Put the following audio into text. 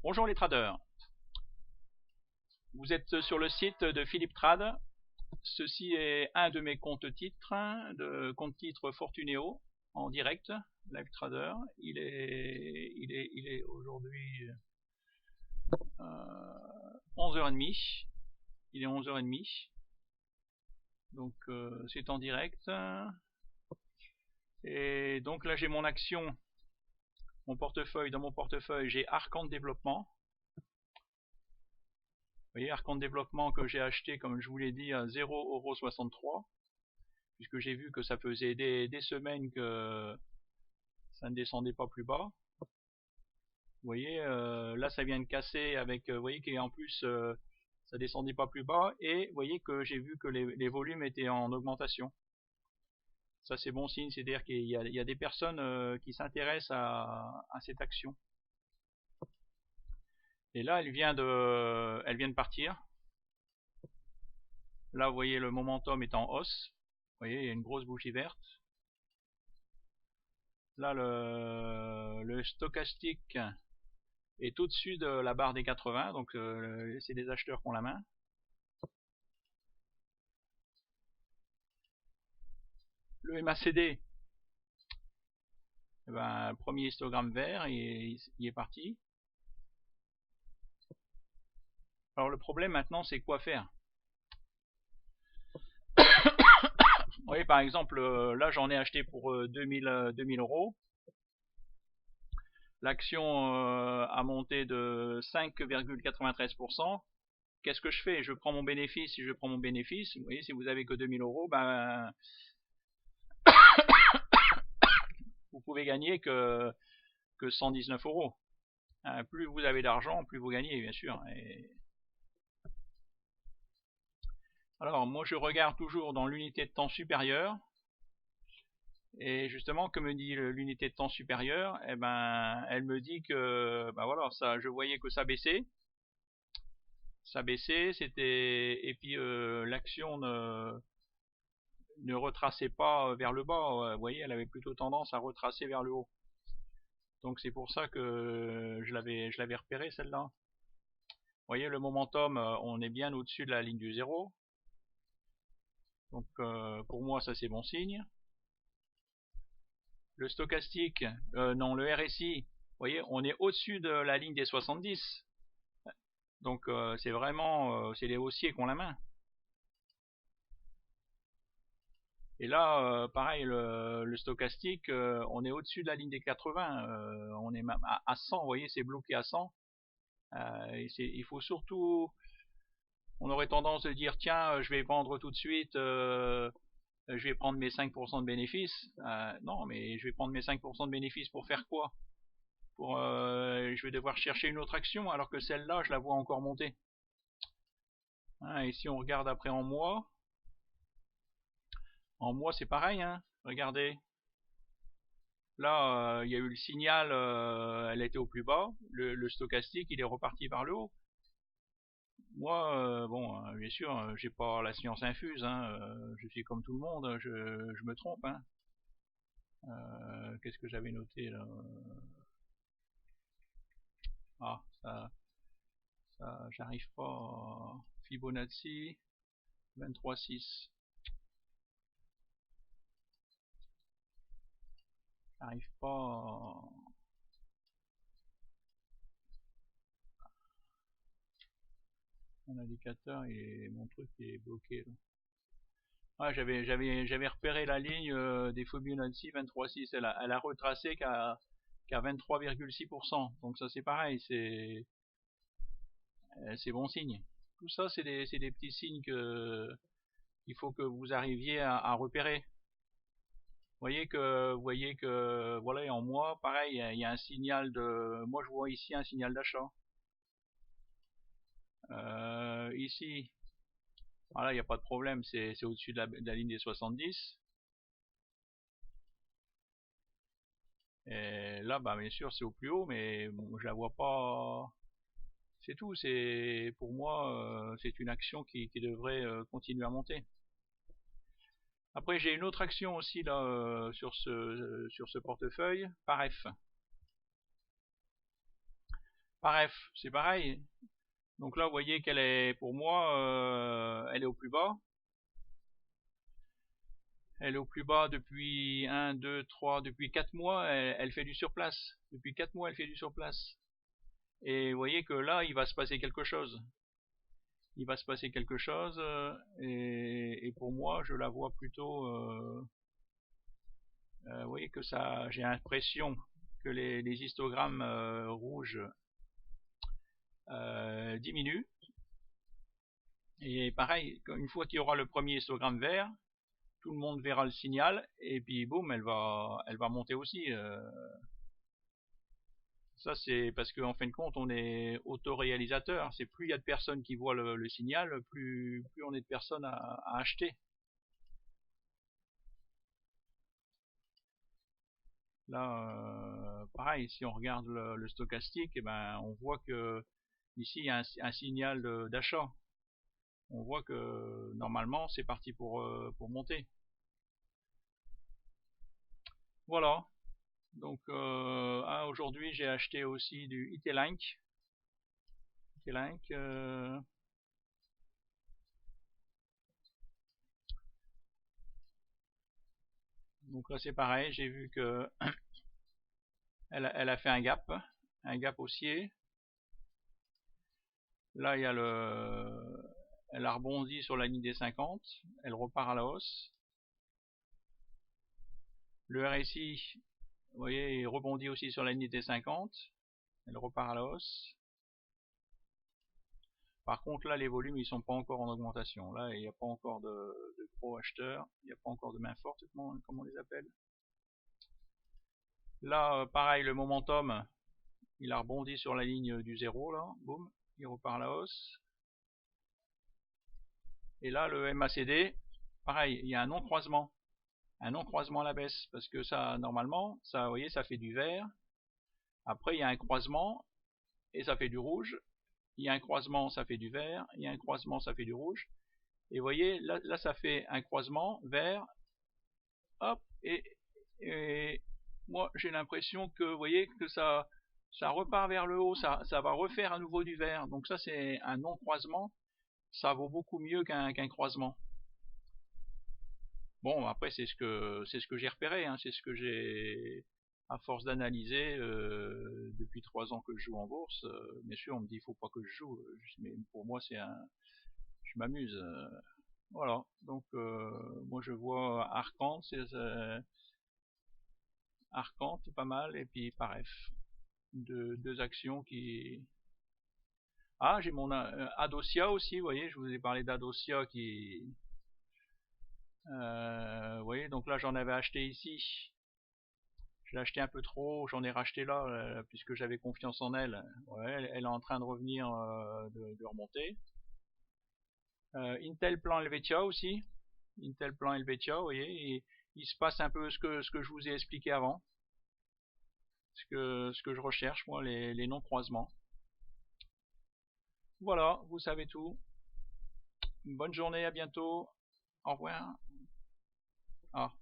Bonjour les traders, vous êtes sur le site de Philippe Trade. Ceci est un de mes comptes titres, de compte titre Fortunéo en direct, live trader. Il est aujourd'hui 11h30. Il est 11h30. Donc c'est en direct. Et donc là j'ai mon action, mon portefeuille. Dans mon portefeuille j'ai Arcand Développement. Vous voyez, Arcand Développement que j'ai acheté, comme je vous l'ai dit, à 0,63 €, puisque j'ai vu que ça faisait des semaines que ça ne descendait pas plus bas. Vous voyez, là ça vient de casser avec, vous voyez qu'en plus ça descendait pas plus bas, et vous voyez que j'ai vu que les volumes étaient en augmentation. Ça c'est bon signe, c'est-à-dire qu'il y a des personnes qui s'intéressent à cette action. Et là elle vient de partir. Là vous voyez le momentum est en hausse. Vous voyez, il y a une grosse bougie verte. Là le stochastique est au-dessus de la barre des 80, donc c'est des acheteurs qui ont la main. Le MACD, eh ben, premier histogramme vert, il est parti. Alors le problème maintenant, c'est quoi faire? Vous voyez, par exemple, là j'en ai acheté pour 2000 €. L'action a monté de 5,93%. Qu'est-ce que je fais? Je prends mon bénéfice. Si je prends mon bénéfice, vous voyez, si vous avez que 2000 €, ben vous pouvez gagner que 119 €. Plus vous avez d'argent, plus vous gagnez, bien sûr. Alors, moi, je regarde toujours dans l'unité de temps supérieure. Et justement, que me dit l'unité de temps supérieure? Eh ben, elle me dit que, ben voilà, ça, je voyais que ça baissait. Ça baissait, c'était, et puis l'action ne retraçait pas vers le bas. Vous voyez, elle avait plutôt tendance à retracer vers le haut. Donc c'est pour ça que je l'avais repéré celle-là. Vous voyez, le momentum, on est bien au-dessus de la ligne du 0. Donc pour moi, ça c'est bon signe. Le stochastique, non, le RSI, vous voyez, on est au-dessus de la ligne des 70. Donc c'est vraiment, c'est les haussiers qui ont la main. Et là, pareil, le stochastique, on est au-dessus de la ligne des 80. On est même à 100, vous voyez, c'est bloqué à 100. Il faut surtout, on aurait tendance de dire, tiens, je vais vendre tout de suite, je vais prendre mes 5% de bénéfices. Non, mais je vais prendre mes 5% de bénéfices pour faire quoi? Je vais devoir chercher une autre action, alors que celle-là, je la vois encore monter. Et si on regarde après en mois c'est pareil, hein. Regardez. Là, il y a eu le signal, elle était au plus bas. Le stochastique, il est reparti vers le haut. Moi, bon, bien sûr, j'ai pas la science infuse, hein, je suis comme tout le monde, je me trompe, hein. Qu'est-ce que j'avais noté là? Ah, ça j'arrive pas. Fibonacci 23,6. J'arrive pas. Mon indicateur et mon truc est bloqué là. Ah, j'avais repéré la ligne des Fibonacci 23,6. Elle a retracé qu'à 23,6%. Donc ça c'est pareil, c'est bon signe. Tout ça c'est des petits signes qu'il faut que vous arriviez à repérer. Vous voyez que voilà, en mois, pareil, il y a un signal de. Moi je vois ici un signal d'achat. Ici, voilà, il n'y a pas de problème, c'est au-dessus de la ligne des 70. Et là, bah, bien sûr, c'est au plus haut, mais bon, je la vois pas. C'est tout. Pour moi, c'est une action qui devrait continuer à monter. Après, j'ai une autre action aussi là sur ce portefeuille, Paref. par F, c'est pareil. Donc là, vous voyez qu'elle est, pour moi, elle est au plus bas. Elle est au plus bas depuis 1, 2, 3, depuis 4 mois, elle fait du surplace. Depuis 4 mois, elle fait du surplace. Et vous voyez que là, il va se passer quelque chose. Il va se passer quelque chose, et pour moi, je la vois plutôt, vous voyez que ça, j'ai l'impression que les histogrammes rouges diminuent. Et pareil, une fois qu'il y aura le premier histogramme vert, tout le monde verra le signal, et puis boum, elle va monter aussi. Ça, c'est parce qu'en fin de compte, on est autoréalisateur. C'est plus il y a de personnes qui voient le signal, plus on est de personnes à acheter. Là, pareil, si on regarde le stochastique, eh ben, on voit que ici, il y a un signal d'achat. On voit que normalement, c'est parti pour monter. Voilà. Donc, aujourd'hui, j'ai acheté aussi du IT-Link. Donc là, c'est pareil. J'ai vu que elle a fait un gap haussier. Là, il y a elle a rebondi sur la ligne des 50. Elle repart à la hausse. Le RSI, vous voyez, il rebondit aussi sur la ligne des 50. Elle repart à la hausse. Par contre, là, les volumes, ils sont pas encore en augmentation. Là, il n'y a pas encore de gros acheteurs. Il n'y a pas encore de mains fortes, comment on les appelle. Là, pareil, le momentum, il a rebondi sur la ligne du 0, là. Boum, il repart à la hausse. Et là, le MACD, pareil, il y a un non-croisement. Un non-croisement à la baisse. Parce que ça, normalement, ça, vous voyez, ça fait du vert. Après, il y a un croisement et ça fait du rouge. Il y a un croisement, ça fait du vert. Il y a un croisement, ça fait du rouge. Et vous voyez, là ça fait un croisement vert. Hop, et moi, j'ai l'impression que, vous voyez, que ça repart vers le haut. Ça va refaire à nouveau du vert. Donc ça, c'est un non-croisement. Ça vaut beaucoup mieux qu'un croisement. Bon, après, c'est ce que j'ai repéré, hein, c'est ce que j'ai, à force d'analyser, depuis 3 ans que je joue en bourse. Bien sûr, on me dit, il faut pas que je joue, mais pour moi, je m'amuse. Voilà, donc moi je vois Arcante, pas mal, et puis Paref. Deux actions qui... Ah, j'ai mon Adosia aussi, vous voyez, je vous ai parlé d'Adosia qui... vous voyez, donc là j'en avais acheté ici. Je l'ai acheté un peu trop, j'en ai racheté là, puisque j'avais confiance en elle. Ouais, elle est en train de revenir, de remonter. Intel plan Helvetia aussi. Intel plan Helvetia, vous voyez, et il se passe un peu ce que je vous ai expliqué avant. Ce que je recherche, moi, les non-croisements. Voilà, vous savez tout. Bonne journée, à bientôt. Au revoir. Ah.